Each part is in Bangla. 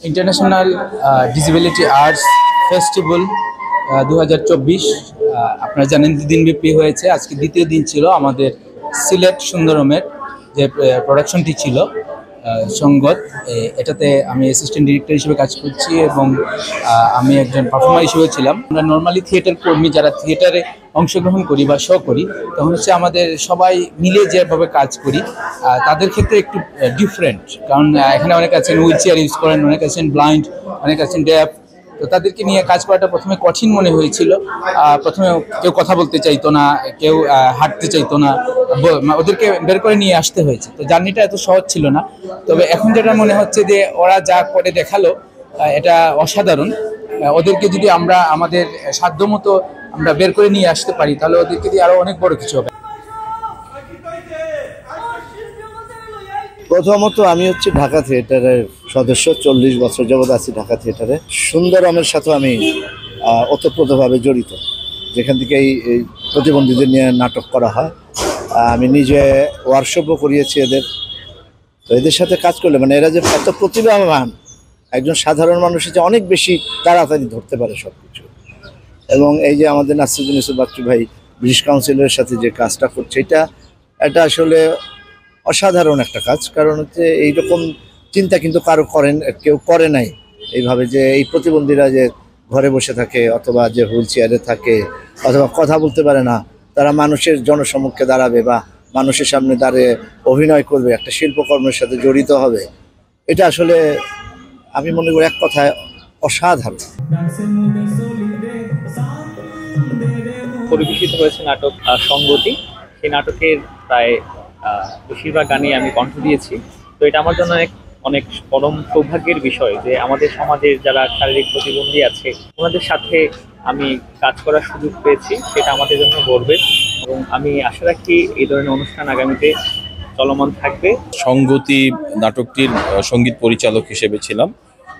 ইন্টারন্যাশনাল ডিসেবিলিটি আর্টস ফেস্টিভ্যাল 2024 আপনারা জানেন দুদিনব্যাপী হয়েছে। আজকে দ্বিতীয় দিন ছিল আমাদের সিলেট সুন্দরমের যে প্রোডাকশনটি ছিল সঙ্গত, এটাতে আমি অ্যাসিস্ট্যান্ট ডিরেক্টর হিসেবে কাজ করছি এবং আমি একজন পারফর্মার হিসেবে ছিলাম। আমরা নর্মালি থিয়েটার কর্মী যারা থিয়েটারে অংশগ্রহণ করি বা শো করি, তখন হচ্ছে আমাদের সবাই মিলে যেভাবে কাজ করি তাদের ক্ষেত্রে একটু ডিফারেন্ট, কারণ এখানে অনেক আছেন হুইল চেয়ার ইউজ করেন, অনেক আছেন ব্লাইন্ড, অনেক আছেন ডেফ। তো তাদেরকে নিয়ে কাজ করাটা প্রথমে কঠিন মনে হয়েছিল। প্রথমে কেউ কথা বলতে চাইতো না, কেউ হাঁটতে চাইতো না, ওদেরকে বের করে নিয়ে আসতে হয়েছে। তো জার্নিটা এত সহজ ছিল না। তবে এখন যেটা মনে হচ্ছে যে ওরা যা করে দেখালো এটা অসাধারণ। ওদেরকে যদি আমরা আমাদের সাধ্যমতো আমরা বের করে নিয়ে আসতে পারি, তাহলে ওদেরকে দিয়ে আরো অনেক বড় কিছু হবে। প্রথমত আমি হচ্ছে ঢাকা থিয়েটারের সদস্য, 40 বছর যাবৎ আছি ঢাকা থিয়েটারে। সুন্দরমের সাথে আমি ওতপ্রোতভাবে জড়িত, যেখান থেকে এই প্রতিবন্ধীদের নিয়ে নাটক করা হয়। আমি নিজে ওয়ার্কশপও করিয়েছি এদের। তো এদের সাথে কাজ করলে মানে এরা যে এত প্রতিভাবান, একজন সাধারণ মানুষের যে অনেক বেশি তাড়াতাড়ি ধরতে পারে সব কিছু। এবং এই যে আমাদের নাসিরুদ্দিন ইউসুফ বাচ্চু ভাই ব্রিটিশ কাউন্সিলের সাথে যে কাজটা করছে, এটা আসলে অসাধারণ একটা কাজ। কারণ হচ্ছে এইরকম চিন্তা কিন্তু কেউ করে নাই এইভাবে, যে এই প্রতিবন্ধীরা যে ঘরে বসে থাকে অথবা যে হুইল চেয়ারে থাকে অথবা কথা বলতে পারে না, তারা মানুষের জনসম্মুখে দাঁড়াবে বা মানুষের সামনে দাঁড়িয়ে অভিনয় করবে, একটা শিল্পকর্মের সাথে জড়িত হবে। এটা আসলে আমি মনে করি এক কথায় অসাধারণ। পরিবেশিত হয়েছে নাটক সংগতি। সেই নাটকের প্রায় বেশিরভাগ গানই আমি কণ্ঠ দিয়েছি। তো এটা আমার জন্য অনেক পরম সৌভাগ্যের বিষয় যে আমাদের সমাজের যারা শারীরিক প্রতিবন্ধী আছে ওনাদের সাথে আমি কাজ করার সুযোগ পেয়েছি, সেটা আমাদের জন্য গর্বের। এবং আমি আশা রাখি এই ধরনের অনুষ্ঠান আগামীতে চলমান থাকবে। সংগতি নাটকটির সঙ্গীত পরিচালক হিসেবে ছিলাম।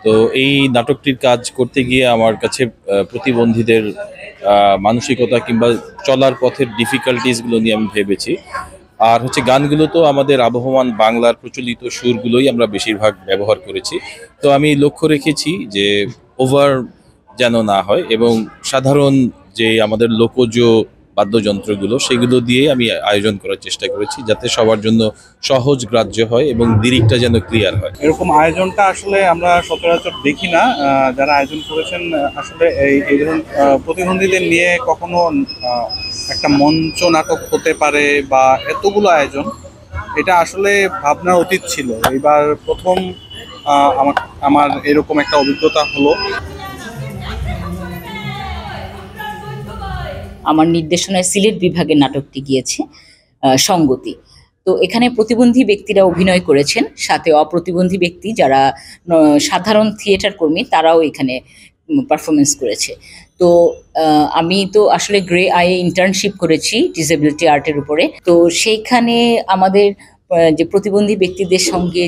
তো এই নাটকটির কাজ করতে গিয়ে আমার কাছে প্রতিবন্ধীদের মানসিকতা কিংবা চলার পথের ডিফিকাল্টিসগুলো নিয়ে আমি ভেবেছি। আর হচ্ছে গানগুলো তো আমাদের আবহমান বাংলার প্রচলিত সুরগুলোই আমরা বেশিরভাগ ব্যবহার করেছি। তো আমি লক্ষ্য রেখেছি যে ওভার যেন না হয় এবং সাধারণ যে আমাদের লোকজ বাদ্যযন্ত্রগুলো সেগুলো দিয়ে আমি আয়োজন করার চেষ্টা করেছি, যাতে সবার জন্য সহজ গ্রাহ্য হয় এবং লিরিকটা যেন ক্লিয়ার হয়। এরকম আয়োজনটা আসলে আমরা সচরাচর দেখি না। যারা আয়োজন করেছেন আসলে এই ধরনের প্রতিবন্ধীদের নিয়ে কখনো একটা মঞ্চ নাটক হতে পারে বা এতগুলো আয়োজন, এটা আসলে ভাবনার অতীত ছিল। এবার প্রথম আমার এরকম একটা অভিজ্ঞতা হলো। আমার নির্দেশনায় সিলেট বিভাগের নাটকটি গিয়েছে সংগতি। তো এখানে প্রতিবন্ধী ব্যক্তিরা অভিনয় করেছেন, সাথে অপ্রতিবন্ধী ব্যক্তি যারা সাধারণ থিয়েটার কর্মী তারাও এখানে পারফরমেন্স করেছে। তো আমি তো আসলে গ্রে আইয়ে ইন্টার্নশিপ করেছি ডিসেবিলিটি আর্টের উপরে। তো সেইখানে আমাদের যে প্রতিবন্ধী ব্যক্তিদের সঙ্গে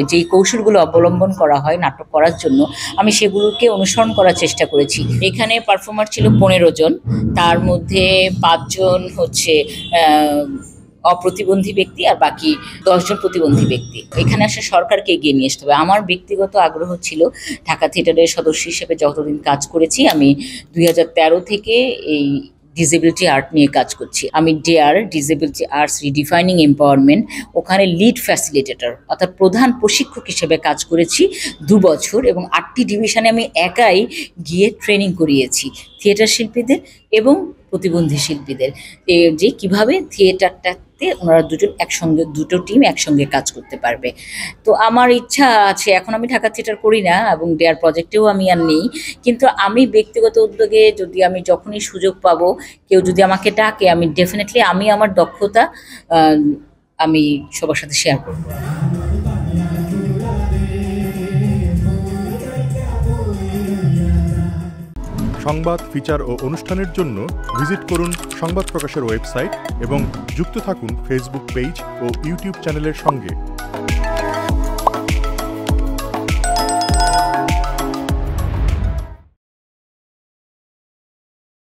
যেই কৌশলগুলো অবলম্বন করা হয় নাটক করার জন্য, আমি সেগুলোকে অনুসরণ করার চেষ্টা করেছি। এখানে পারফর্মার ছিল 15 জন, তার মধ্যে 5 জন হচ্ছে অপ্রতিবন্ধী ব্যক্তি আর বাকি 10 জন প্রতিবন্ধী ব্যক্তি। এখানে আসলে সরকারকে এগিয়ে নিয়ে আসতে হবে। আমার ব্যক্তিগত আগ্রহ ছিল ঢাকা থিয়েটারের সদস্য হিসেবে যতদিন কাজ করেছি, আমি 2013 থেকে এই ডিসেবিলিটি আর্ট নিয়ে কাজ করছি। আমি ডিসেবিলিটি আর্টস রিডিফাইনিং এম্পাওয়ারমেন্ট, ওখানে লিড ফ্যাসিলিটেটর অর্থাৎ প্রধান প্রশিক্ষক হিসেবে কাজ করেছি 2 বছর এবং 8টি ডিভিশনে আমি একাই গিয়ে ট্রেনিং করিয়েছি থিয়েটার শিল্পীদের এবং প্রতিবন্ধী শিল্পীদের, যে কিভাবে থিয়েটারটাতে ওনারা দুটো টিম একসঙ্গে কাজ করতে পারবে। তো আমার ইচ্ছা আছে, এখন আমি ঢাকা থিয়েটার করি না এবং ডেয়ার প্রজেক্টেও আমি আর নেই, কিন্তু আমি ব্যক্তিগত উদ্যোগে যদি আমি যখনই সুযোগ পাবো, কেউ যদি আমাকে ডাকে, আমি ডেফিনেটলি আমি আমার দক্ষতা আমি সবার সাথে শেয়ার করব। সংবাদ, ফিচার ও অনুষ্ঠানের জন্য ভিজিট করুন সংবাদ প্রকাশের ওয়েবসাইট এবং যুক্ত থাকুন ফেসবুক পেজ ও ইউটিউব চ্যানেলের সঙ্গে।